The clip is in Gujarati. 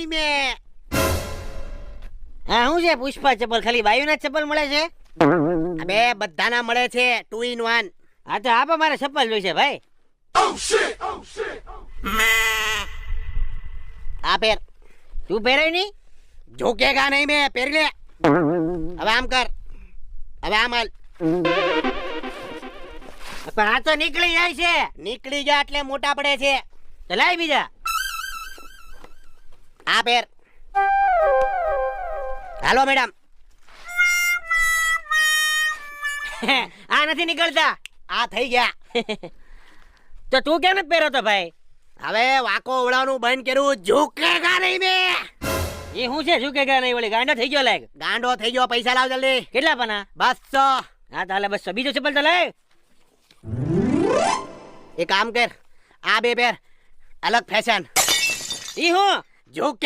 મેં હા હું છે પુષ્પા ચપ્પલ ખાલી બાયુના ચપ્પલ મળે છે? અબે બધાના મળે છે 2 in 1. હા તો આપો મારે ચપ્પલ જોઈશે ભાઈ. આ પેર તું પહેરે નહીં ઝૂકેગા નહીં મેં પહેરી લે. હવે આમ કર, હવે આમ હાલ. પણ આ તો નીકળી જાય છે. નીકળી જાય એટલે મોટા પડે છે. ચલાય બીજા આ પેર. હાલો મેડમ. આ નથી નીકળતા, આ થઈ ગયા. તો તું કેમ નથી પહેરો તો ભાઈ? હવે વાકો ઉડાવવાનું બંધ કર્યું. ઝૂકેગા નહીં બે. એ હું છે ઝૂકેગા નહીં? ઓલી ગાંડો થઈ ગયો લાગ. ગાંડો થઈ ગયો. પૈસા લાવ જલ્દી. કેટલા પના? 200. હા તાલે 200. બીજો ચપ્પલ તો લાય. એક કામ કર, આ બે પેર અલગ ફેશન. ઈ હું ઝૂકે